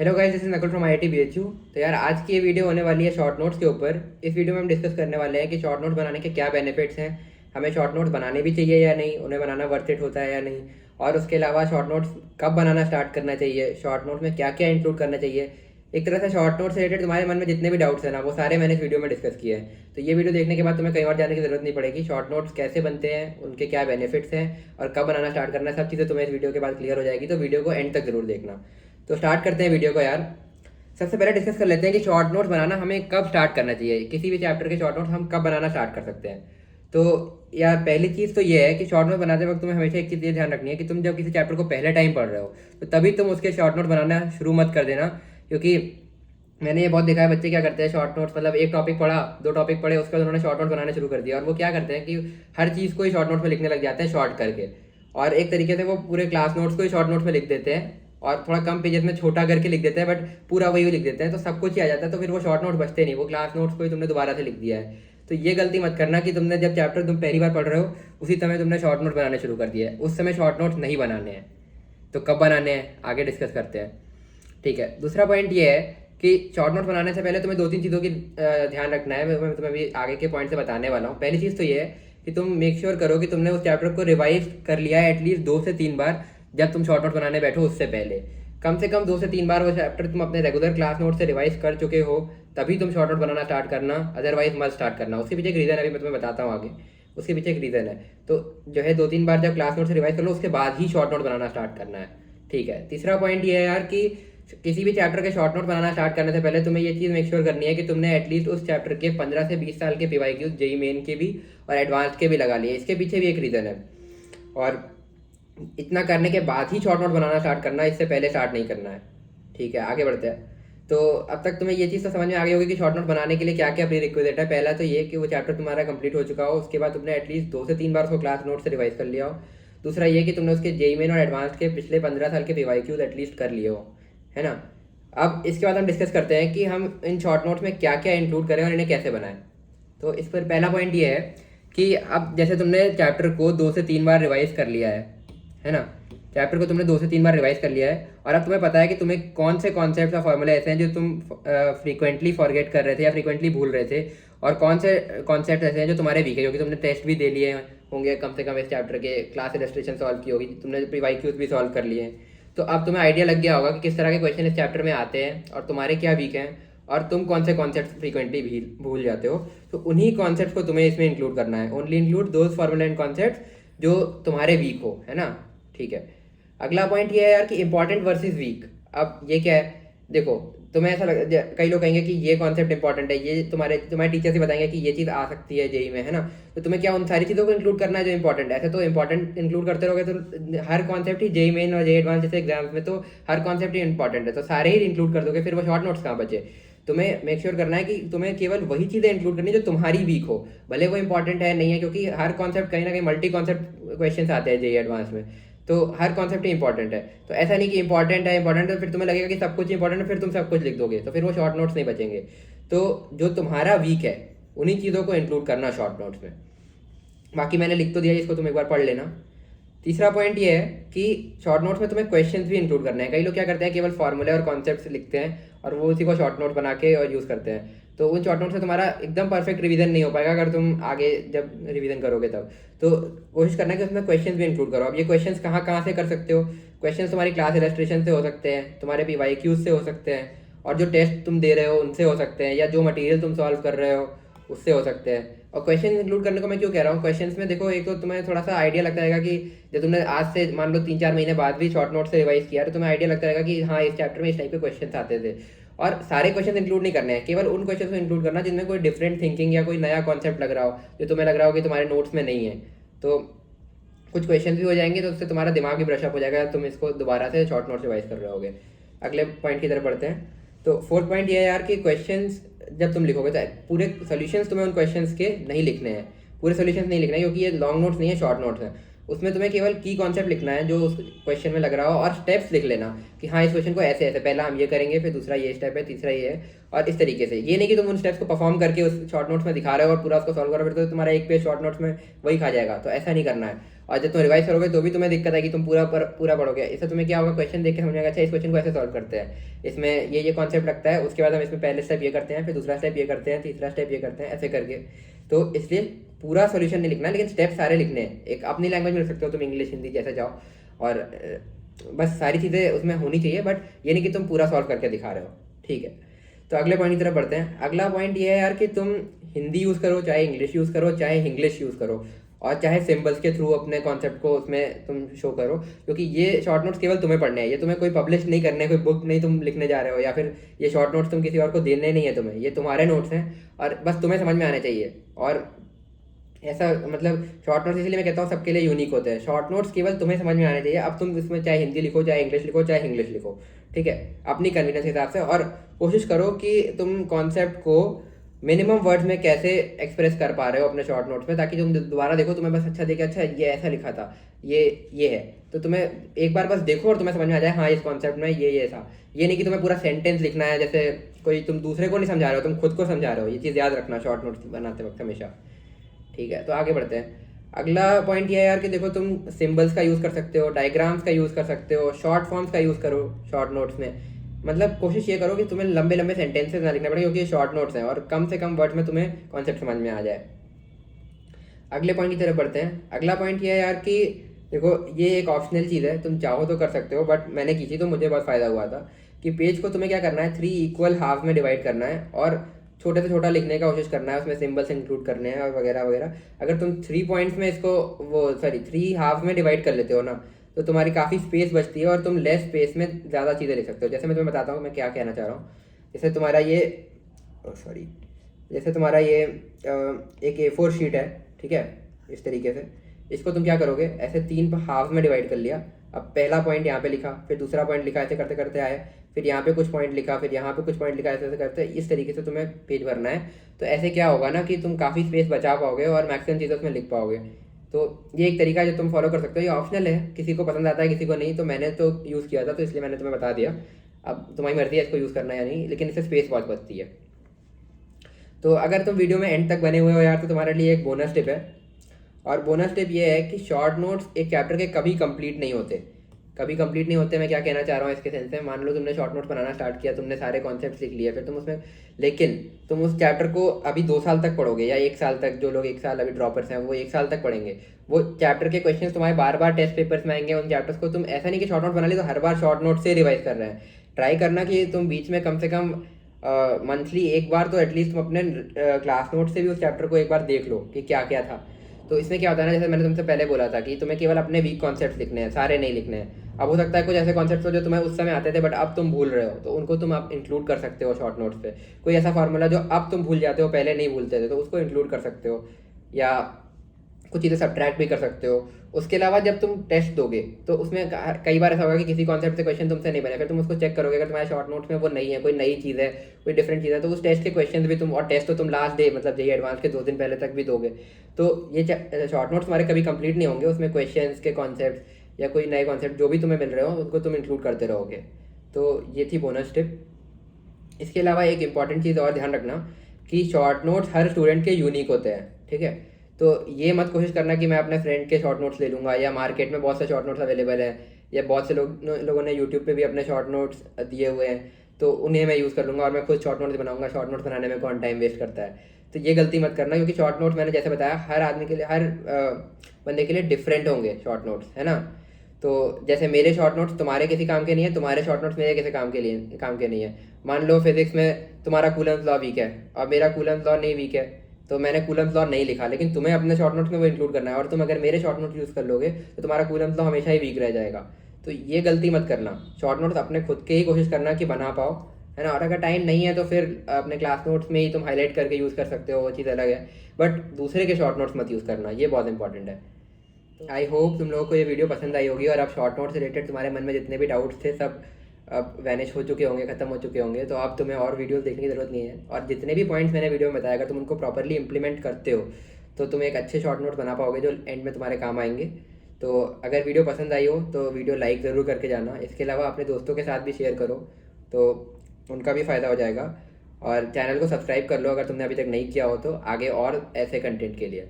Hello guys, this is Nakul from IIT BHU. तो यार आज की ये वीडियो होने वाली है शॉर्ट नोट्स के ऊपर। इस वीडियो में हम डिस्कस करने वाले हैं कि शॉर्ट नोट्स बनाने के क्या बेनिफिट्स हैं, हमें शॉर्ट नोट्स बनाने भी चाहिए या नहीं, उन्हें बनाना वर्थ इट होता है या नहीं, और उसके अलावा शॉर्ट नोट्स कब बनाना स्टार्ट करना चाहिए, शॉर्ट नोट्स में क्या क्या इंक्लूड करना चाहिए। एक तरह से शॉर्ट नोट्स से रिलेटेड तुम्हारे मन में जितने भी डाउट्स हैं ना, वो सारे मैंने इस वीडियो में डिस्कस किए हैं। तो ये वीडियो देखने के बाद तुम्हें कहीं और जाने की जरूरत नहीं पड़ेगी। शॉर्ट नोट्स कैसे बनते हैं, उनके क्या बेनिफिट्स हैं और कब बनाना स्टार्ट करना है, सब चीज़ें तुम्हें इस वीडियो के बाद क्लियर हो जाएगी। तो वीडियो को एंड तक जरूर देखना। तो स्टार्ट करते हैं वीडियो को यार। सबसे पहले डिस्कस कर लेते हैं कि शॉर्ट नोट्स बनाना हमें कब स्टार्ट करना चाहिए, किसी भी चैप्टर के शॉर्ट नोट्स हम कब बनाना स्टार्ट कर सकते हैं। तो यार पहली चीज़ तो ये है कि शॉर्ट नोट बनाते वक्त तुम्हें हमेशा एक चीज़ ये ध्यान रखनी है कि तुम जब किसी चैप्टर को पहले टाइम पढ़ रहे हो तो तभी तुम उसके शॉर्ट नोट बनाना शुरू मत कर देना। क्योंकि मैंने ये बहुत देखा है, बच्चे क्या करते हैं, शॉर्ट नोट्स मतलब एक टॉपिक पढ़ा, दो टॉपिक पढ़े, उसके बाद उन्होंने शॉर्ट नोट बनाने शुरू कर दिया। और वो क्या करते हैं कि हर चीज़ को ही शॉर्ट नोट में लिखने लग जाते हैं शॉर्ट करके, और एक तरीके से वो पूरे क्लास नोट्स को ही शॉर्ट नोट्स में लिख देते हैं और थोड़ा कम पेजेस में छोटा करके लिख देते हैं, बट पूरा वही लिख देते हैं तो सब कुछ ही आ जाता है। तो फिर वो शॉर्ट नोट बचते नहीं, वो क्लास नोट्स को ही तुमने दोबारा से लिख दिया है। तो ये गलती मत करना कि तुमने जब चैप्टर तुम पहली बार पढ़ रहे हो उसी समय तुमने शॉर्ट नोट बनाने शुरू कर दिया है। उस समय शॉर्ट नोट्स नहीं बनाने हैं। तो कब बनाने हैं आगे डिस्कस करते हैं, ठीक है। दूसरा पॉइंट ये है कि शॉर्ट नोट बनाने से पहले तुम्हें दो तीन चीज़ों की ध्यान रखना है। मैं तुम्हें अभी आगे के पॉइंट से बताने वाला हूँ। पहली चीज़ तो ये है कि तुम मेक श्योर करो कि तुमने उस चैप्टर को रिवाइज कर लिया है एटलीस्ट 2 से 3 बार। जब तुम शॉर्ट नोट बनाने बैठो उससे पहले कम से कम 2 से 3 बार वो चैप्टर तुम अपने रेगुलर क्लास नोट से रिवाइज कर चुके हो, तभी तुम शॉर्ट नोट बनाना स्टार्ट करना, अदरवाइज मत स्टार्ट करना। उसके पीछे एक रीज़न है, अभी मैं तुम्हें बताता हूँ आगे। उसके पीछे एक रीज़न है। तो जो है 2 3 बार जब क्लास नोट से रिवाइज कर लो उसके बाद ही शॉर्ट नोट बनाना स्टार्ट करना है, ठीक है। तीसरा पॉइंट ये है यार कि किसी भी चैप्टर के शॉर्ट नोट बनाना स्टार्ट करने से पहले तुम्हें ये चीज़ मेक श्योर करनी है कि तुमने एटलीस्ट उस चैप्टर के 15 से 20 साल के पीवाईक्यू जेई मेन के भी और एडवांस के भी लगा लिए। इसके पीछे भी एक रीज़न है, और इतना करने के बाद ही शॉर्ट नोट बनाना स्टार्ट करना है, इससे पहले स्टार्ट नहीं करना है, ठीक है। आगे बढ़ते हैं। तो अब तक तुम्हें ये चीज़ तो समझ में आ गई होगी कि शॉर्ट नोट बनाने के लिए क्या क्या प्री रिक्विजिट है। पहला तो ये कि वो चैप्टर तुम्हारा कंप्लीट हो चुका हो, उसके बाद तुमने एटलीस्ट 2 से 3 बार उसको क्लास नोट से रिवाइज कर लिया हो। दूसरा ये कि तुमने उसके जेई मेन और एडवांस के पिछले 15 साल के पीवाईक्यूज एटलीस्ट कर लिए हो, है ना। अब इसके बाद हम डिस्कस करते हैं कि हम इन शॉर्ट नोट्स में क्या क्या इंक्लूड करें और इन्हें कैसे बनाएं। तो इस पर पहला पॉइंट ये है कि अब जैसे तुमने चैप्टर को 2 से 3 बार रिवाइज कर लिया है ना। चैप्टर को तुमने 2 से 3 बार रिवाइज कर लिया है और अब तुम्हें पता है कि तुम्हें कौन से कॉन्सेप्ट या फॉर्मूले ऐसे हैं जो तुम फ्रीक्वेंटली फॉरगेट कर रहे थे या फ्रीक्वेंटली भूल रहे थे, और कौन से कॉन्सेप्ट ऐसे हैं जो तुम्हारे वीक है, क्योंकि तुमने टेस्ट भी दे लिए होंगे कम से कम इस चैप्टर के, क्लास इलस्ट्रेशन सॉल्व की होगी, तुमने प्रीवाईक्यूज भी सॉल्व कर लिए हैं। तो अब तुम्हें आइडिया लग गया होगा कि किस तरह के क्वेश्चन इस चैप्टर में आते हैं और तुम्हारे क्या वीक हैं और तुम कौन से कॉन्सेप्ट फ्रीक्वेंटली भी भूल जाते हो। तो उन्हीं कॉन्सेप्ट को तुम्हें इसमें इंक्लूड करना है। Only include those formula and concept जो तुम्हारे वीक हो, है ना, ठीक है। अगला पॉइंट ये है यार कि इंपॉर्टेंट वर्सेस वीक। अब ये क्या है, देखो तुम्हें ऐसा कई लोग कहेंगे कि ये कॉन्सेप्ट इंपॉर्टेंट है, ये तुम्हारे टीचर से बताएंगे कि ये चीज़ आ सकती है जेई में, है ना। तो तुम्हें क्या उन सारी चीज़ों को इंक्लूड करना है जो इंपॉर्टेंट है। ऐसे तो इंपॉर्टेंट इंक्लूड करते रहोगे तो हर कॉन्सेप्ट ही जेई मेन और जेई एडवांस जैसे एग्जाम्स में तो हर कॉन्सेप्ट ही इंपॉर्टेंट है, तो सारे ही इंक्लूड कर दोगे, फिर वो शॉर्ट नोट्स कहाँ बचे। तुम्हें मेक श्योर करना है कि तुम्हें केवल वही चीज़ें इंक्लूड करनी है जो तुम्हारी वीक हो, भले वो इंपॉर्टेंट है नहीं है, क्योंकि हर कॉन्सेप्ट कहीं ना कहीं मल्टी कॉन्सेप्ट क्वेश्चन आते हैं जेई एडवांस में, तो हर कॉन्सेप्ट ही इंपॉर्टेंट है। तो ऐसा नहीं कि इंपॉर्टेंट है तो फिर तुम्हें लगेगा कि सब कुछ इंपॉर्टेंट है, फिर तुम सब कुछ लिख दोगे, तो फिर वो शॉर्ट नोट्स नहीं बचेंगे। तो जो तुम्हारा वीक है उन्हीं चीज़ों को इंक्लूड करना शॉर्ट नोट्स में। बाकी मैंने लिख तो दिया, इसको तुम एक बार पढ़ लेना। तीसरा पॉइंट ये है कि शॉर्ट नोट्स में तुम्हें क्वेश्चंस भी इंक्लूड करने हैं। कई लोग क्या करते हैं, केवल फॉर्मूले और कॉन्सेप्ट्स लिखते हैं और वो उसी को शॉर्ट नोट बना के और यूज़ करते हैं। तो उन शॉर्ट नोट से तुम्हारा एकदम परफेक्ट रिवीजन नहीं हो पाएगा अगर तुम आगे जब रिवीजन करोगे तब। तो कोशिश करना है कि उसमें क्वेश्चंस भी इंक्लूड करो। अब ये क्वेश्चंस कहाँ कहाँ से कर सकते हो, क्वेश्चंस तुम्हारी क्लास इलस्ट्रेशन से हो सकते हैं, तुम्हारे पीवाईक्यूज से हो सकते हैं, और जो टेस्ट तुम दे रहे हो उनसे हो सकते हैं, या जो मटेरियल तुम सॉल्व कर रहे हो उससे हो सकते हैं। और क्वेश्चन इंक्लूड करने को मैं क्यों कह रहा हूँ, क्वेश्चंस में देखो एक तो तुम्हें थोड़ा सा आइडिया लगता रहेगा कि जब तुमने आज से मान लो 3 4 महीने बाद भी शॉर्ट नोट से रिवाइज किया तो तुम्हें आइडिया लगता रहेगा कि हाँ इस चैप्टर में इस टाइप के क्वेश्चन आते थे। और सारे क्वेश्चन इंक्लूड नहीं करने हैं, केवल उन क्वेश्चन को इंक्लूड करना जिनमें कोई डिफरेंट थिंकिंग या कोई नया कॉन्सेप्ट लग रहा हो, जो तुम्हें लग रहा हो कि तुम्हारे नोट्स में नहीं है। तो कुछ क्वेश्चन भी हो जाएंगे तो उससे तुम्हारा दिमाग भी ब्रशअप हो जाएगा, तुम इसको दोबारा से शॉर्ट नोट रिवाइज कर रहे होगे। अगले पॉइंट की तरफ बढ़ते हैं। तो फोर्थ पॉइंट ये है यार कि क्वेश्चंस जब तुम लिखोगे तो पूरे सॉल्यूशंस तुम्हें उन क्वेश्चंस के नहीं लिखने हैं, पूरे सॉल्यूशंस नहीं लिखना है, क्योंकि ये लॉन्ग नोट्स नहीं है, शॉर्ट नोट्स हैं। उसमें तुम्हें केवल की कॉन्सेप्ट लिखना है जो उस क्वेश्चन में लग रहा हो, और स्टेप्स लिख लेना कि हाँ इस क्वेश्चन को ऐसे ऐसे पहला हम ये करेंगे, फिर दूसरा ये स्टेप है, तीसरा ये है, और इस तरीके से। ये नहीं कि तुम उन स्टेप्स को परफॉर्म करके उस शॉर्ट नोट्स में दिखा रहे हो और पूरा उसको सॉल्व करो, फिर तो तुम्हारा एक पेज शॉर्ट नोट्स में वही खा जाएगा, तो ऐसा नहीं करना है। और जब तुम रिवाइज करोगे तो भी तुम्हें दिक्कत आएगी, तुम पूरा पढ़ोगे। इससे तुम्हें क्या होगा, क्वेश्चन देख के समझ में आएगा अच्छा इस क्वेश्चन को ऐसे सॉल्व करते हैं, इसमें ये कॉन्सेप्ट लगता है, उसके बाद हम इसमें पहले स्टेप ये करते हैं, फिर दूसरा स्टेप ये करते हैं, तीसरा स्टेप ये करते हैं, ऐसे करके। तो इसलिए पूरा सोल्यूशन नहीं लिखना, लेकिन स्टेप सारे लिखने हैं। एक अपनी लैंग्वेज में लिख सकते हो तुम, इंग्लिश हिंदी जैसे जाओ, और बस सारी चीज़ें उसमें होनी चाहिए, बट ये नहीं कि तुम पूरा सॉल्व करके दिखा रहे हो, ठीक है। तो अगले पॉइंट की तरफ बढ़ते हैं। अगला पॉइंट ये है यार कि तुम हिंदी यूज़ करो, चाहे इंग्लिश यूज़ करो, चाहे इंग्लिश यूज़ करो, और चाहे सिंबल्स के थ्रू अपने कॉन्सेप्ट को उसमें तुम शो करो, क्योंकि ये शॉर्ट नोट्स केवल तुम्हें पढ़ने हैं, ये तुम्हें कोई पब्लिश नहीं करने, कोई बुक नहीं तुम लिखने जा रहे हो, या फिर ये शॉर्ट नोट्स तुम किसी और को देने नहीं है तुम्हें, ये तुम्हारे नोट्स हैं और बस तुम्हें समझ में आने चाहिए। और ऐसा मतलब शॉर्ट नोट्स इसलिए मैं कहता हूँ सबके लिए यूनिक होते हैं। शॉर्ट नोट्स केवल तुम्हें समझ में आने चाहिए। अब तुम इसमें चाहे हिंदी लिखो, चाहे इंग्लिश लिखो, चाहे इंग्लिश लिखो, ठीक है, अपनी कन्वीनियंस के हिसाब से। और कोशिश करो कि तुम कॉन्सेप्ट को मिनिमम वर्ड्स में कैसे एक्सप्रेस कर पा रहे हो अपने शॉर्ट नोट्स में, ताकि तुम दोबारा देखो तुम्हें बस अच्छा देखे, अच्छा ये ऐसा लिखा था, ये है, तो तुम्हें एक बार बस देखो और तुम्हें समझ में आ जाए हाँ इस कॉन्सेप्ट में ये था। ये नहीं कि तुम्हें पूरा सेंटेंस लिखना है, जैसे कोई तुम दूसरे को नहीं समझा रहे हो, तुम खुद को समझा रहे हो। ये चीज़ याद रखना शॉर्ट नोट्स बनाते वक्त हमेशा, ठीक है। तो आगे बढ़ते हैं। अगला पॉइंट ये है यार कि देखो तुम सिंबल्स का यूज़ कर सकते हो, डायग्राम्स का यूज़ कर सकते हो, शॉर्ट फॉर्म्स का यूज़ करो शॉर्ट नोट्स में। मतलब कोशिश ये करो कि तुम्हें लंबे लंबे सेंटेंसेस ना लिखना पड़े, क्योंकि ये शॉर्ट नोट्स हैं, और कम से कम वर्ड्स में तुम्हें कॉन्सेप्ट समझ में आ जाए। अगले पॉइंट की तरफ बढ़ते हैं। अगला पॉइंट ये है यार कि देखो ये एक ऑप्शनल चीज़ है, तुम चाहो तो कर सकते हो, बट मैंने की थी तो मुझे बहुत फ़ायदा हुआ था कि पेज को तुम्हें क्या करना है, 3 इक्वल हाफ में डिवाइड करना है, और छोटे से छोटा लिखने का कोशिश करना है, उसमें सिंबल्स इंक्लूड करने हैं और वगैरह वगैरह। अगर तुम 3 पॉइंट्स में इसको 3 हाफ में डिवाइड कर लेते हो ना, तो तुम्हारी काफ़ी स्पेस बचती है और तुम लेस स्पेस में ज़्यादा चीज़ें लिख सकते हो। जैसे मैं तुम्हें बताता हूँ मैं क्या कहना चाह रहा हूँ। जैसे तुम्हारा ये जैसे तुम्हारा ये एक A4 शीट है, ठीक है, इस तरीके से। इसको तुम क्या करोगे, ऐसे 3 हाफ में डिवाइड कर लिया। अब पहला पॉइंट यहाँ पे लिखा, फिर दूसरा पॉइंट लिखा, ऐसे करते करते आए, फिर यहाँ पे कुछ पॉइंट लिखा, फिर यहाँ पे कुछ पॉइंट लिखा, ऐसे ऐसे करते इस तरीके से तुम्हें पेज भरना है। तो ऐसे क्या होगा ना कि तुम काफ़ी स्पेस बचा पाओगे और मैक्सिमम चीज़ें उसमें लिख पाओगे। तो ये एक तरीका है जो तुम फॉलो कर सकते हो। ये ऑप्शनल है, किसी को पसंद आता है किसी को नहीं, तो मैंने तो यूज़ किया था तो इसलिए मैंने तुम्हें बता दिया। अब तुम्हारी मर्जी है इसको यूज़ करना या नहीं, लेकिन इससे स्पेस बहुत बचती है। तो अगर तुम वीडियो में एंड तक बने हुए हो यार, तो तुम्हारे लिए एक बोनस टिप है। और बोनस टिप ये है कि शॉर्ट नोट्स एक चैप्टर के कभी कंप्लीट नहीं होते, कभी कंप्लीट नहीं होते। मैं क्या कहना चाह रहा हूँ इसके सेंस में, मान लो तुमने शॉर्ट नोट्स बनाना स्टार्ट किया, तुमने सारे कॉन्सेप्ट सीख लिए, फिर तुम उसमें, लेकिन तुम उस चैप्टर को अभी 2 साल तक पढ़ोगे या 1 साल तक। जो लोग 1 साल अभी ड्रॉपर्स हैं वो 1 साल तक पढ़ेंगे। वो चैप्टर के क्वेश्चन तुम्हारे बार बार टेस्ट पेपर्स में आएंगे। उन चैप्टर्स को तुम ऐसा नहीं कि शॉर्ट नोट बना ली तो हर बार शॉर्ट नोट से रिवाइज कर रहे हैं। ट्राई करना कि तुम बीच में कम से कम मंथली एक बार तो एटलीस्ट तुम अपने क्लास नोट से भी उस चैप्टर को एक बार देख लो कि क्या क्या था। तो इसमें क्या होता है ना, जैसे मैंने तुमसे पहले बोला था कि तुम्हें केवल अपने वीक कॉन्सेप्ट लिखने हैं, सारे नहीं लिखने हैं। अब हो सकता है कुछ ऐसे कॉन्सेप्ट हो जो तुम्हें उस समय आते थे बट अब तुम भूल रहे हो, तो उनको तुम अब इंक्लूड कर सकते हो शॉर्ट नोट्स पे। कोई ऐसा फार्मूला जो अब तुम भूल जाते हो, पहले नहीं भूलते थे, तो उसको इंक्लूड कर सकते हो, या कुछ चीज़ें सब्ट्रैक्ट भी कर सकते हो। उसके अलावा जब तुम टेस्ट दोगे तो उसमें कई बार ऐसा होगा कि किसी कॉन्सेप्ट से क्वेश्चन तुमसे नहीं बने, फिर तुम उसको चेक करोगे, अगर तुम्हारे शॉर्ट नोट्स में वो नहीं है, कोई नई चीज़ है, कोई डिफरेंट चीज़ है, तो उस टेस्ट के क्वेश्चन भी तुम, और टेस्ट तो तुम लास्ट डे मतलब जेईई एडवांस के 2 दिन पहले तक भी दोगे। तो ये शॉर्ट नोट्स तुम्हारे कभी कंप्लीट नहीं होंगे, उसमें क्वेश्चन के कॉन्सेप्ट या कोई नए कॉन्सेप्ट जो भी तुम्हें मिल रहे हो उनको तुम इंक्लूड करते रहोगे। तो ये थी बोनस टिप। इसके अलावा एक इंपॉर्टेंट चीज़ और ध्यान रखना कि शॉर्ट नोट्स हर स्टूडेंट के यूनिक होते हैं, ठीक है। तो ये मत कोशिश करना कि मैं अपने फ्रेंड के शॉर्ट नोट्स ले लूँगा, या मार्केट में बहुत से शॉर्ट नोट्स अवेलेबल हैं, या बहुत से लोगों ने यूट्यूब पे भी अपने शॉर्ट नोट्स दिए हुए हैं, तो उन्हें मैं यूज़ कर लूँगा और मैं खुद शॉर्ट नोट्स बनाऊँगा। शॉर्ट नोट्स बनाने में कौन टाइम वेस्ट करता है। तो ये गलती मत करना, क्योंकि शॉर्ट नोट्स मैंने जैसे बताया हर आदमी के लिए, हर बंदे के लिए डिफरेंट होंगे शॉर्ट नोट्स, है ना। तो जैसे मेरे शॉर्ट नोट्स तुम्हारे किसी काम के नहीं है, तुम्हारे शॉर्ट नोट्स मेरे किसी काम के नहीं है। मान लो फिजिक्स में तुम्हारा कूलम्स लॉ वीक है और मेरा कूलम्स लॉ नहीं वीक है, तो मैंने कूलम्स लॉ नहीं लिखा, लेकिन तुम्हें अपने शॉर्ट नोट्स में वो इंक्लूड करना है। और तुम अगर मेरे शॉर्ट नोट यूज़ कर लोगे तो तुम्हारा कूलम्स लॉ हमेशा ही वीक रह जाएगा। तो ये गलती मत करना, शॉर्ट नोट्स अपने खुद के ही कोशिश करना कि बना पाओ, है ना। और अगर टाइम नहीं है तो फिर अपने क्लास नोट्स में ही तुम हाईलाइट करके यूज़ कर सकते हो, वो चीज़ अलग है, बट दूसरे के शॉर्ट नोट्स मत यूज़ करना, ये बहुत इंपॉर्टेंट है। आई होप तुम लोगों को ये वीडियो पसंद आई होगी, और अब शॉर्ट नोट से रिलेटेड तुम्हारे मन में जितने भी डाउट्स थे सब अब वैनिश हो चुके होंगे, खत्म हो चुके होंगे। तो अब तुम्हें और वीडियोस देखने की ज़रूरत नहीं है, और जितने भी पॉइंट्स मैंने वीडियो में बताया अगर तुम उनको प्रॉपरली इंप्लीमेंट करते हो तो तुम एक अच्छे शॉर्ट नोट बना पाओगे जो एंड में तुम्हारे काम आएंगे। तो अगर वीडियो पसंद आई हो तो वीडियो लाइक ज़रूर करके जाना। इसके अलावा अपने दोस्तों के साथ भी शेयर करो तो उनका भी फ़ायदा हो जाएगा। और चैनल को सब्सक्राइब कर लो अगर तुमने अभी तक नहीं किया हो तो, आगे और ऐसे कंटेंट के लिए।